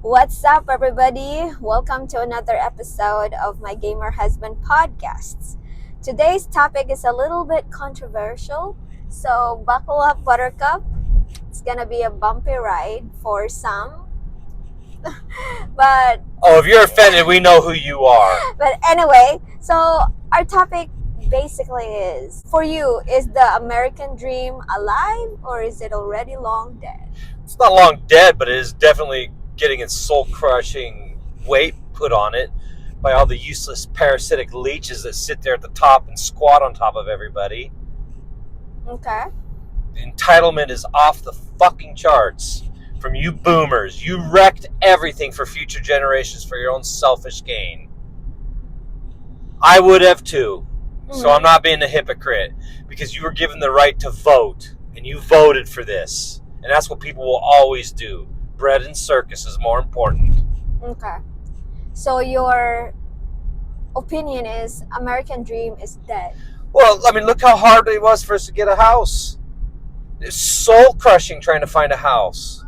What's up, everybody? Welcome to another episode of my Gamer Husband podcasts. Today's topic is a little bit controversial, so buckle up, Buttercup. It's gonna be a bumpy ride for some, but Oh, if you're offended, we know who you are. but anyway, so our topic basically is for you: is the American dream alive or is it already long dead? It's not long dead, but it is definitely getting its soul-crushing weight put on it by all the useless parasitic leeches that sit there at the top and squat on top of everybody. Okay. The entitlement is off the fucking charts from you boomers. You wrecked everything for future generations for your own selfish gain. I would have too. So I'm not being a hypocrite because you were given the right to vote and you voted for this. And that's what people will always do. Bread and circus is more important. Okay. So your opinion is American dream is dead. Well, I mean, look how hard it was for us to get a house. It's soul crushing trying to find a house.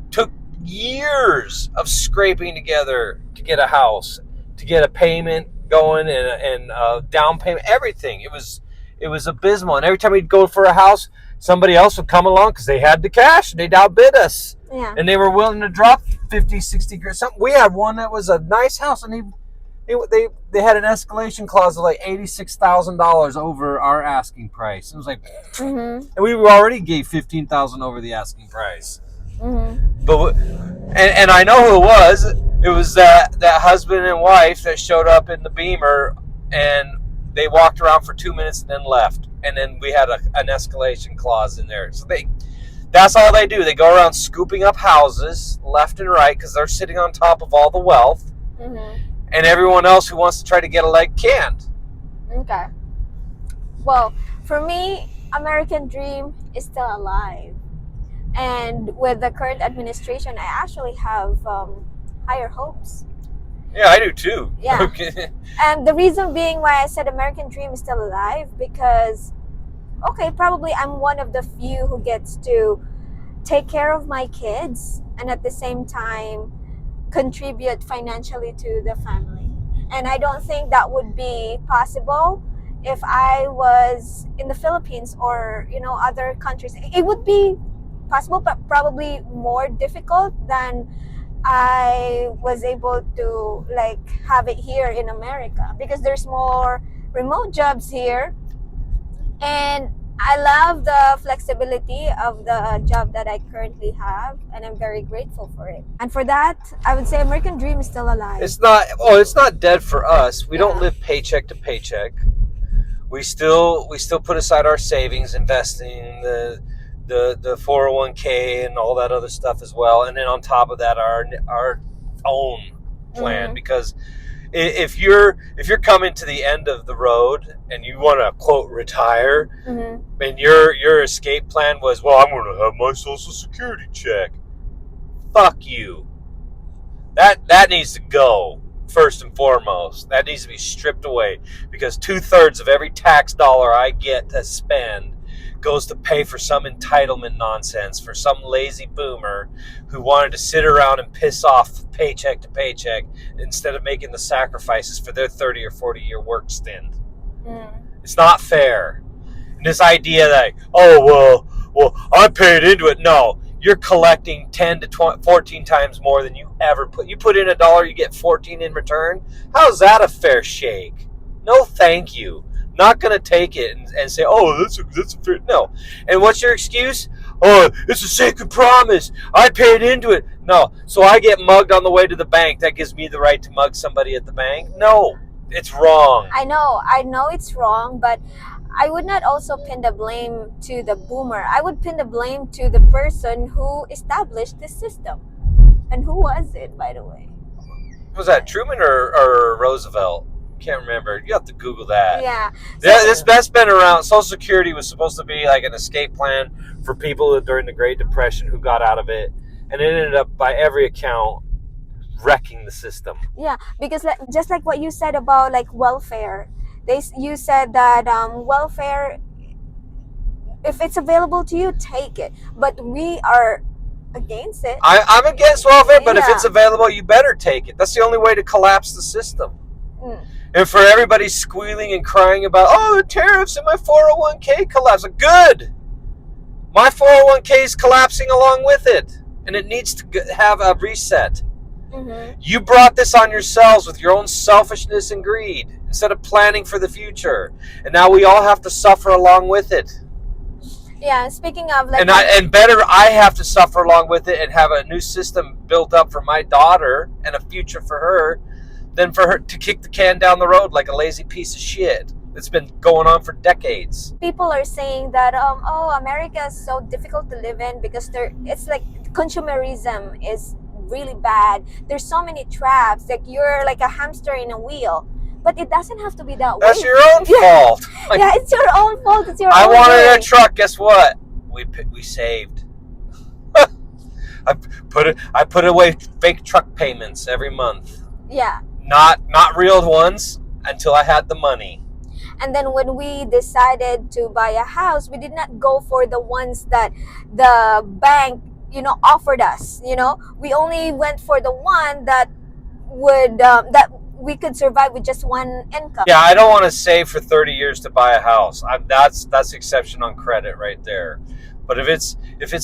Took years of scraping together to get a house, to get a payment going and down payment, everything. It was abysmal. And every time we'd go for a house, somebody else would come along because they had the cash and they'd outbid us. Yeah. And they were willing to drop 50, 60 grand. We had one that was a nice house, and they had an escalation clause of like $86,000 over our asking price. It was like, and we already gave $15,000 over the asking price. But and I know who it was. It was that husband and wife that showed up in the Beamer, and they walked around for 2 minutes and then left. And then we had an escalation clause in there. So that's all they do. They go around scooping up houses left and right because they're sitting on top of all the wealth. And everyone else who wants to try to get a leg can't. Okay. Well, for me, American dream is still alive. And with the current administration, I actually have higher hopes. Yeah, I do too. Yeah. Okay. And the reason being why I said American dream is still alive, because, okay, probably I'm one of the few who gets to take care of my kids and at the same time contribute financially to the family. And I don't think that would be possible if I was in the Philippines or, other countries. It would be possible, but probably more difficult than I was able to have it here in America, because there's more remote jobs here, and I love the flexibility of the job that I currently have, and I'm very grateful for it. And for that, I would say American dream is still alive. It's not dead for us. We don't live paycheck to paycheck. We still put aside our savings, investing the 401k and all that other stuff as well, and then on top of that our own plan. Because if you're coming to the end of the road and you want to quote retire, and your escape plan was, well, I'm going to have my Social Security check. Fuck you. That needs to go first and foremost. That needs to be stripped away, because 2/3 of every tax dollar I get to spend goes to pay for some entitlement nonsense for some lazy boomer who wanted to sit around and piss off paycheck to paycheck instead of making the sacrifices for their 30 or 40 year work stint. It's not fair. And this idea that, well, I paid into it. No, you're collecting 10 to 14 times more than you ever put. You put in $1, you get 14 in return. How's that a fair shake? No, thank you. Not going to take it and say, that's a fair. No. And what's your excuse? Oh, it's a sacred promise. I paid into it. No. So I get mugged on the way to the bank. That gives me the right to mug somebody at the bank? No. It's wrong. I know it's wrong, but I would not also pin the blame to the boomer. I would pin the blame to the person who established this system. And who was it, by the way? Was that Truman or Roosevelt? Can't remember. You have to Google that. Yeah. That's been around. Social Security was supposed to be like an escape plan for people during the Great Depression who got out of it, and it ended up, by every account, wrecking the system. Yeah, because just like what you said about welfare, you said that welfare, if it's available to you, take it. But we are against it. I'm against welfare, but if Yeah. it's available, you better take it. That's the only way to collapse the system. Mm. And for everybody squealing and crying about, oh, the tariffs and my 401k collapsed. Good. My 401k is collapsing along with it, and it needs to have a reset. Mm-hmm. You brought this on yourselves with your own selfishness and greed instead of planning for the future. And now we all have to suffer along with it. Yeah, speaking of like, And better, I have to suffer along with it and have a new system built up for my daughter and a future for her than for her to kick the can down the road like a lazy piece of shit that's been going on for decades. people are saying that oh, America is so difficult to live in because it's like consumerism is really bad. There's so many traps, like you're like a hamster in a wheel. But it doesn't have to be that That's way. your own fault. Like, Yeah, it's your own fault. It's your I own wanted way. a truck. Guess what? We saved. I put away fake truck payments every month. Yeah. Not real ones until I had the money. And then when we decided to buy a house, we did not go for the ones that the bank, offered us. We only went for the one that would that we could survive with just one income. Yeah, I don't want to save for 30 years to buy a house. That's exception on credit right there. But if it's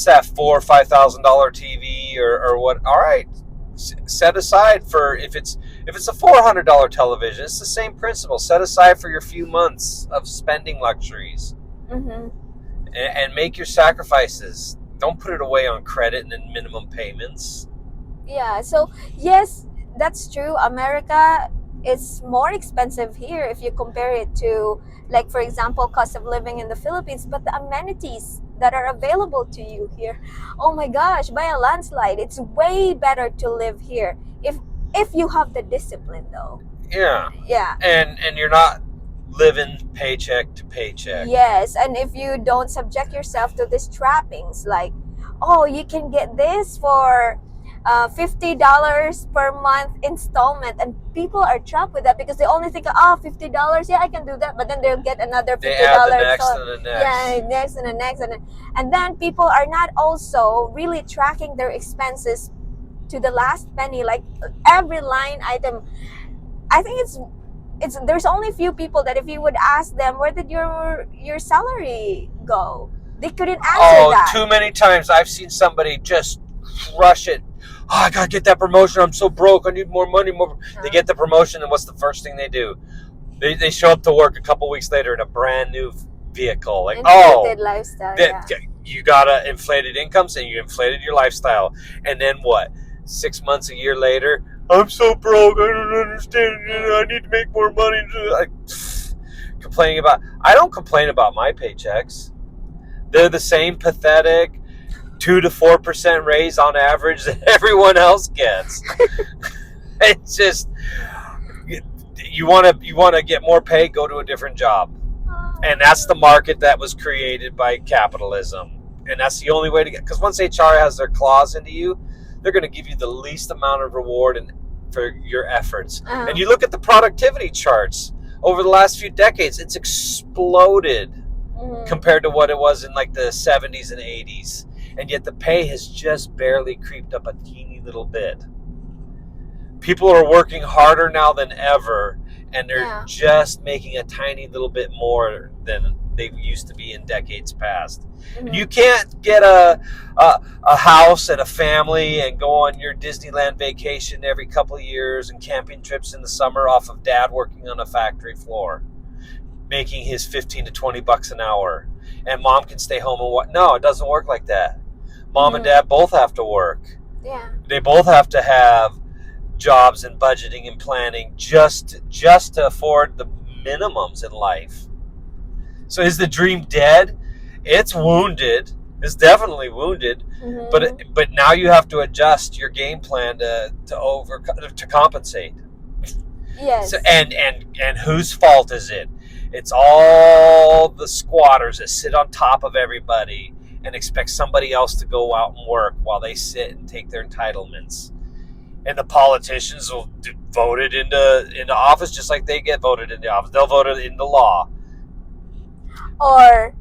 that $4,000 or $5,000 TV or what, all right, set aside for if it's a $400 television, it's the same principle. Set aside for your few months of spending luxuries, Mm-hmm. and make your sacrifices. Don't put it away on credit and then minimum payments. Yeah. So yes, that's true. America is more expensive here if you compare it to, like, for example, cost of living in the Philippines. But the amenities that are available to you here, oh my gosh, by a landslide, it's way better to live here if you have the discipline, though. Yeah. Yeah. And you're not living paycheck to paycheck. Yes, and if you don't subject yourself to these trappings, like, oh, you can get this for $50 per month installment, and people are trapped with that because they only think, oh, $50, yeah, I can do that, but then they'll get another $50. They add the next and the next. Yeah, next and the next, and then people are not also really tracking their expenses to the last penny, like every line item. I think it's there's only few people that if you would ask them, where did your salary go, they couldn't answer that. Too many times I've seen somebody just crush it. Oh, I gotta get that promotion. I'm so broke. I need more money. They get the promotion, and what's the first thing they do? They show up to work a couple weeks later in a brand new vehicle. Like, inflated lifestyle. You got inflated incomes and you inflated your lifestyle. And then what? 6 months, a year later, I'm so broke. I don't understand. I need to make more money. I don't complain about my paychecks. They're the same pathetic 2 to 4% raise on average that everyone else gets. It's just, you want to get more pay, go to a different job. And that's the market that was created by capitalism. And that's the only way to get, because once HR has their claws into you, they're going to give you the least amount of reward for your efforts. And you look at the productivity charts over the last few decades, it's exploded compared to what it was in like the 70s and 80s. And yet the pay has just barely creeped up a teeny little bit. People are working harder now than ever, and they're just making a tiny little bit more than they used to be in decades past. Mm-hmm. You can't get a house and a family and go on your Disneyland vacation every couple of years and camping trips in the summer off of dad working on a factory floor, making his 15 to 20 bucks an hour, and mom can stay home and what? No, it doesn't work like that. Mom and dad both have to work. Yeah. They both have to have jobs and budgeting and planning just to afford the minimums in life. So is the dream dead? It's wounded. It's definitely wounded. Mm-hmm. But now you have to adjust your game plan to compensate. Yes. So, and whose fault is it? It's all the squatters that sit on top of everybody and expect somebody else to go out and work while they sit and take their entitlements. And the politicians will vote it into office just like they get voted into office. They'll vote it into law. Or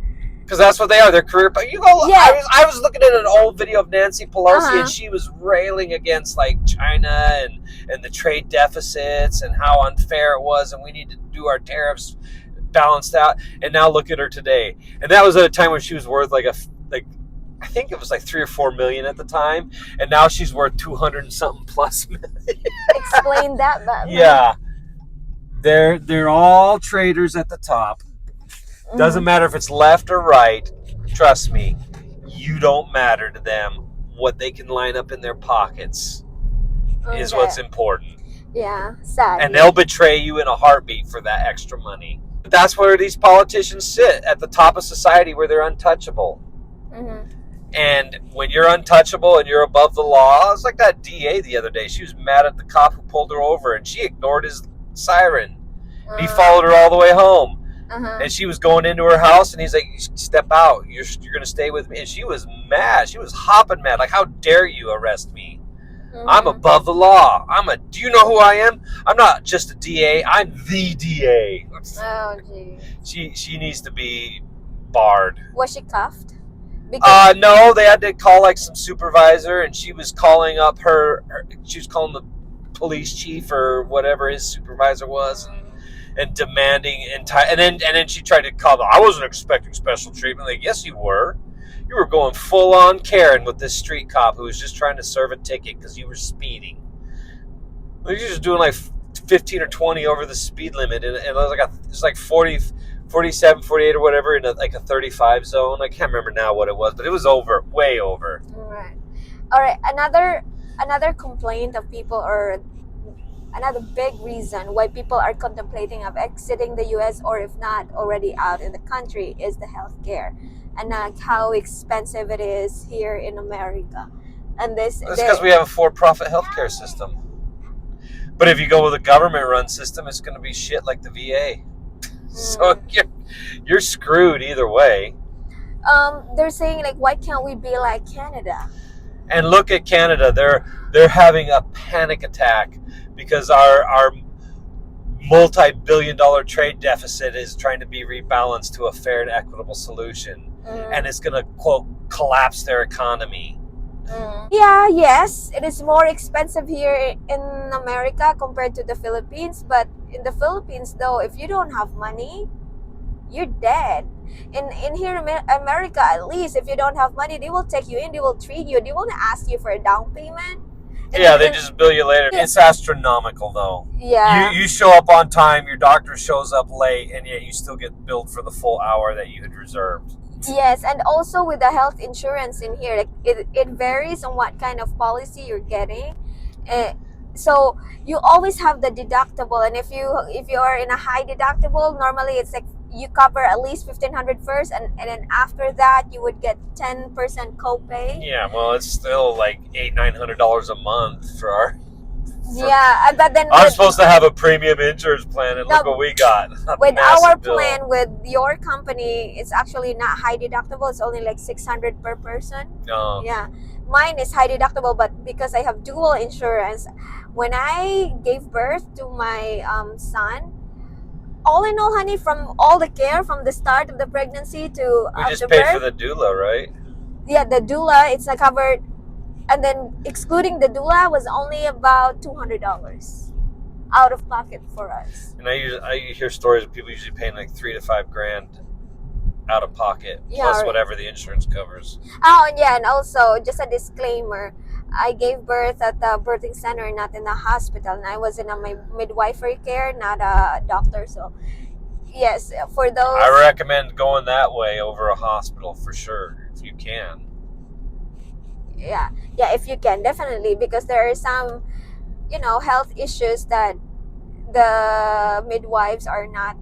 Because that's what they are. They're career. But you go. Yeah. I was looking at an old video of Nancy Pelosi, Uh-huh. and she was railing against like China and the trade deficits and how unfair it was, and we need to do our tariffs balanced out. And now look at her today. And that was at a time when she was worth like I think it was like 3 or 4 million at the time, and now she's worth 200 and something plus million. Explain that, Batman. Yeah, they're all traders at the top. Doesn't matter if it's left or right. Trust me, you don't matter to them. What they can line up in their pockets is what's important. Yeah, sad. And they'll betray you in a heartbeat for that extra money. That's where these politicians sit, at the top of society, where they're untouchable. And when you're untouchable and you're above the law, it's like that DA the other day. She was mad at the cop who pulled her over, and she ignored his siren. He followed her all the way home. And she was going into her house, and he's like, step out. You're going to stay with me. And she was mad. She was hopping mad. Like, how dare you arrest me? I'm above the law. Do you know who I am? I'm not just a DA. I'm the DA. Oh, gee. She needs to be barred. Was she cuffed? Because No, they had to call like some supervisor, and she was calling up she was calling the police chief or whatever his supervisor was, and demanding and then she tried to call them. I wasn't expecting special treatment. Like, yes, you were. You were going full on Karen with this street cop who was just trying to serve a ticket because you were speeding. You're just doing like 15 or 20 over the speed limit, and it was like 40, 47, 48 or whatever in a 35 zone. I can't remember now what it was, but it was way over. All right. Another complaint of people, or another big reason why people are contemplating of exiting the U.S. or if not already out in the country is the healthcare and how expensive it is here in America. And that's because we have a for-profit healthcare system. But if you go with a government-run system, it's going to be shit like the VA. So you're screwed either way. They're saying, like, why can't we be like Canada? And look at Canada. They're having a panic attack because our multi-billion-dollar trade deficit is trying to be rebalanced to a fair and equitable solution. And it's going to, quote, collapse their economy. Yes, it is more expensive here in America compared to the Philippines. But in the Philippines, though, if you don't have money, you're dead. In here in America, at least, if you don't have money, they will take you in, they will treat you, they won't ask you for a down payment. They just bill you later. It's astronomical, though. Yeah. You show up on time, your doctor shows up late, and yet you still get billed for the full hour that you had reserved. Yes, and also with the health insurance in here, like it varies on what kind of policy you're getting. So you always have the deductible, and if you are in a high deductible, normally it's like you cover at least $1,500 first, and then after that you would get 10% copay. Yeah, well, it's still like $800-900 a month for our. Yeah, but then I'm supposed to have a premium insurance plan, and look what we got. With our plan, with your company, it's actually not high deductible. It's only like $600 per person. Oh. Yeah, mine is high deductible, but because I have dual insurance, when I gave birth to my son, all in all, honey, from all the care from the start of the pregnancy to we just after paid birth, for the doula, right? Yeah, the doula, it's covered. And then excluding the doula was only about $200 out of pocket for us. And I hear stories of people usually paying like $3,000 to $5,000 out of pocket, plus whatever the insurance covers. Oh, and yeah, and also just a disclaimer: I gave birth at the birthing center, not in the hospital, and I was in a midwifery care, not a doctor. So, yes, for those, I recommend going that way over a hospital for sure if you can. Yeah, if you can, definitely, because there are some, health issues that the midwives are not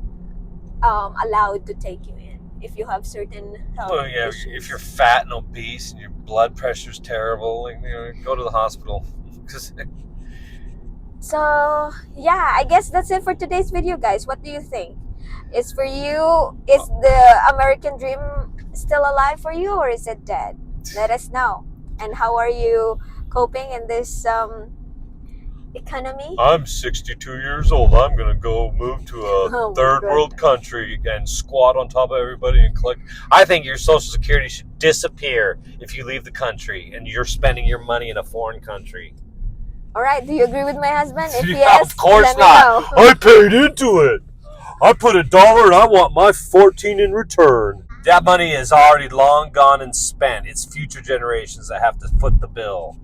allowed to take you in if you have certain health issues. If you're fat and obese and your blood pressure's terrible, go to the hospital. So, yeah, I guess that's it for today's video, guys. What do you think? Is the American dream still alive for you, or is it dead? Let us know. And how are you coping in this economy. I'm 62 years old. I'm going to go move to a Oh my third world goodness. country and squat on top of everybody and collect. I think your Social Security should disappear if you leave the country and you're spending your money in a foreign country. All right, do you agree with my husband? If Yeah, yes, of course let me not. know. I paid into it. I put $1 and I want my 14 in return. That money is already long gone and spent. It's future generations that have to foot the bill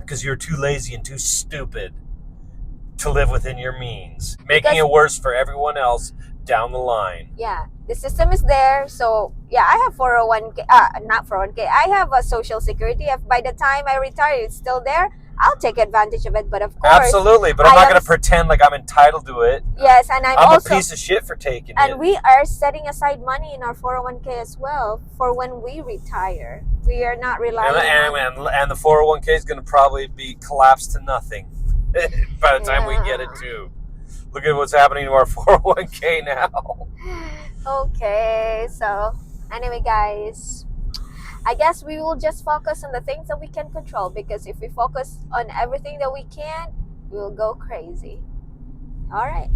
because you're too lazy and too stupid to live within your means, making Because it worse for everyone else down the line. yeah, the system is there. So yeah, I have 401k, not 401k. I have a social security. If by the time I retire, it's still there, I'll take advantage of it. But of course, Absolutely, but I'm I not am going to pretend like I'm entitled to it. yes, and I'm I'm a also, piece of shit for taking and it. we are setting aside money in our 401k as well for when we retire. We are not relying on. And the 401k is going to probably be collapsed to nothing by the time we get it too. Look at what's happening to our 401k now. Okay, so anyway, guys, I guess we will just focus on the things that we can control, because if we focus on everything that we can't, we will go crazy. All right,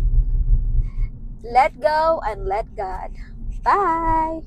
let go and let God. Bye.